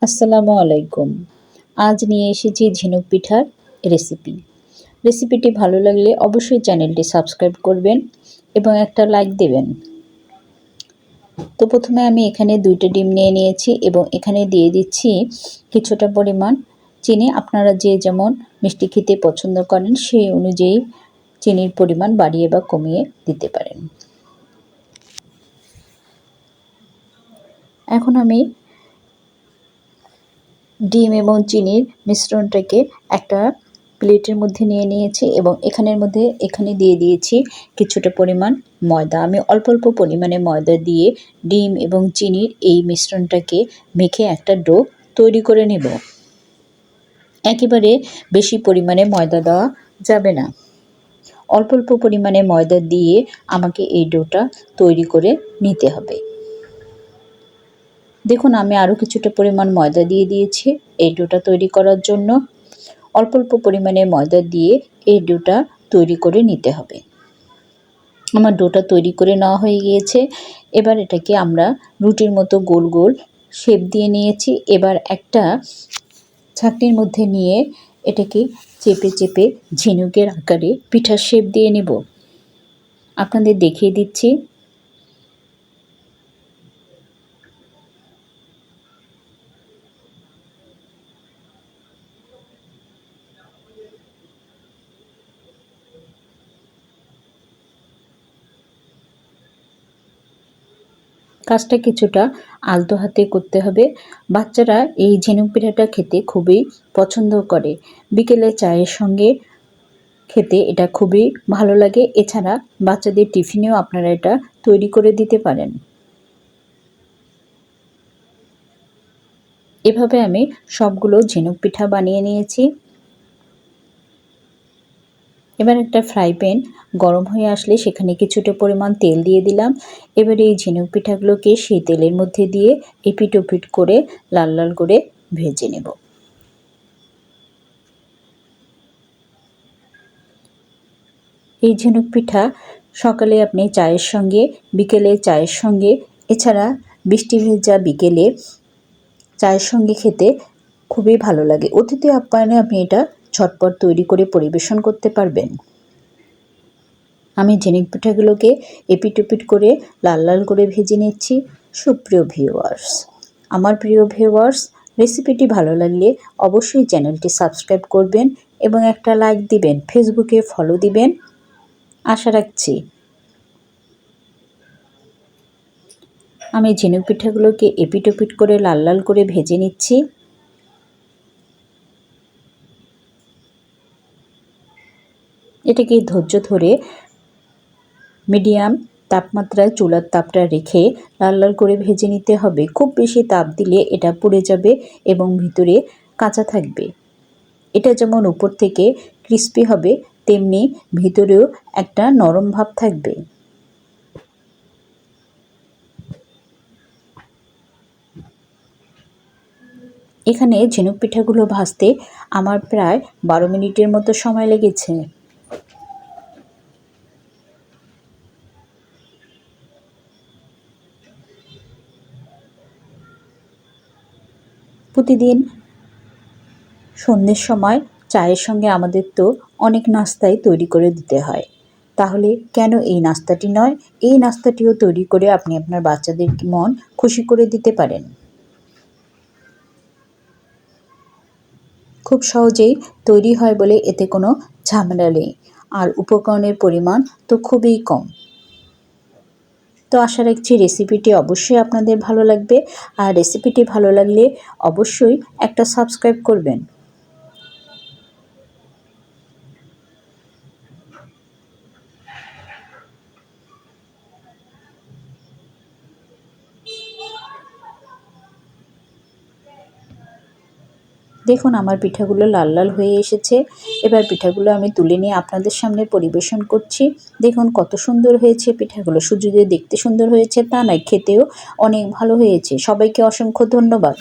আসসালামু আলাইকুম। আজ নিয়ে এসেছি ঝিনুক পিঠার রেসিপি। রেসিপিটি ভালো লাগলে অবশ্যই চ্যানেলটি সাবস্ক্রাইব করবেন এবং একটা লাইক দেবেন। তো প্রথমে আমি এখানে 2টা ডিম নিয়ে নিয়েছি এবং এখানে দিয়ে দিচ্ছি কিছুটা পরিমাণ চিনি। আপনারা যে যেমন মিষ্টি খেতে পছন্দ করেন সেই অনুযায়ী চিনির পরিমাণ বাড়িয়ে বা কমিয়ে দিতে পারেন। এখন আমি ডিম এবং চিনির মিশ্রণটাকে একটা প্লেটের মধ্যে নিয়ে নিয়েছি এবং এখানে দিয়ে দিয়েছি কিছুটা পরিমাণ ময়দা। আমি অল্প অল্প পরিমাণে ময়দা দিয়ে ডিম এবং চিনির এই মিশ্রণটাকে মেখে একটা ডো তৈরি করে নেব। একেবারে বেশি পরিমাণে ময়দা দেওয়া যাবে না, অল্প অল্প পরিমাণে ময়দা দিয়ে আমাকে এই ডোটা তৈরি করে নিতে হবে। দেখুন আমি আরও কিছুটা পরিমাণ ময়দা দিয়ে দিয়েছি এই ডোটা তৈরি করার জন্য। অল্প অল্প পরিমাণে ময়দা দিয়ে এই ডোটা তৈরি করে নিতে হবে। আমার ডোটা তৈরি করে নেওয়া হয়ে গিয়েছে। এবার এটাকে আমরা রুটির মতো গোল গোল শেপ দিয়ে নিয়েছি। এবার একটা ছাঁকনির মধ্যে নিয়ে এটাকে চেপে চেপে ঝিনুকের আকারে পিঠার শেপ দিয়ে নেব। আপনাদের দেখিয়ে দিচ্ছি। কাজটা কিছুটা আলতো হাতে করতে হবে। বাচ্চারা এই ঝিনুক পিঠাটা খেতে খুবই পছন্দ করে। বিকেলে চায়ের সঙ্গে খেতে এটা খুবই ভালো লাগে। এছাড়া বাচ্চাদের টিফিনেও আপনারা এটা তৈরি করে দিতে পারেন। এভাবে আমি সবগুলো ঝিনুক পিঠা বানিয়ে নিয়েছি। এবার একটা ফ্রাই প্যান গরম হয়ে আসলে সেখানে কিছুটা পরিমাণ তেল দিয়ে দিলাম। এবার এই ঝিনুক পিঠাগুলোকে সেই তেলের মধ্যে দিয়ে এপিট ওপিট করে লাল লাল করে ভেজে নেব। এই ঝিনুক পিঠা সকালে আপনি চায়ের সঙ্গে, বিকেলে চায়ের সঙ্গে, এছাড়া বৃষ্টি ভেজা বিকেলে চায়ের সঙ্গে খেতে খুবই ভালো লাগে। অতিথি আপ্যায়নে আপনি এটা ঝটপট তৈরি করে পরিবেশন করতে পারবেন। আমি ঝিনুক পিঠাগুলোকে এপিট ওপিট করে লাল লাল করে ভেজে নিচ্ছি। সুপ্রিয় ভিউয়ার্স, আমার প্রিয় ভিউয়ার্স, রেসিপিটি ভালো লাগলে অবশ্যই চ্যানেলটি সাবস্ক্রাইব করবেন এবং একটা লাইক দিবেন, ফেসবুকে ফলো দিবেন আশা রাখছি। আমি ঝিনুক পিঠাগুলোকে এপিট ওপিট করে লাল লাল করে ভেজে নিচ্ছি। এটাকে ধৈর্য ধরে মিডিয়াম তাপমাত্রায় চুলার তাপটা রেখে লাল লাল করে ভেজে নিতে হবে। খুব বেশি তাপ দিলে এটা পুড়ে যাবে এবং ভিতরে কাঁচা থাকবে। এটা যেমন উপর থেকে ক্রিস্পি হবে তেমনি ভিতরেও একটা নরম ভাব থাকবে। এখানে ঝিনুক পিঠাগুলো ভাজতে আমার প্রায় 12 মিনিটের মতো সময় লেগেছে। প্রতিদিন সন্ধ্যের সময় চায়ের সঙ্গে আমাদের তো অনেক নাস্তাই তৈরি করে দিতে হয়, তাহলে কেন এই নাস্তাটি নয়? এই নাস্তাটিও তৈরি করে আপনি আপনার বাচ্চাদের মন খুশি করে দিতে পারেন। খুব সহজেই তৈরি হয় বলে এতে কোনো ঝামেলা নেই, আর উপকরণের পরিমাণ তো খুবই কম। তো আশা রাখছি রেসিপিটি অবশ্যই আপনাদের ভালো লাগবে, আর রেসিপিটি ভালো লাগলে অবশ্যই একটা সাবস্ক্রাইব করবেন। দেখুন আমার পিঠাগুলো লাল লাল হয়ে এসেছে। এবার পিঠাগুলো আমি তুলে নিয়ে আপনাদের সামনে পরিবেশন করছি। দেখুন কত সুন্দর হয়েছে পিঠাগুলো। শুধু যে দেখতে সুন্দর হয়েছে তা নয়, খেতেও অনেক ভালো হয়েছে। সবাইকে অসংখ্য ধন্যবাদ।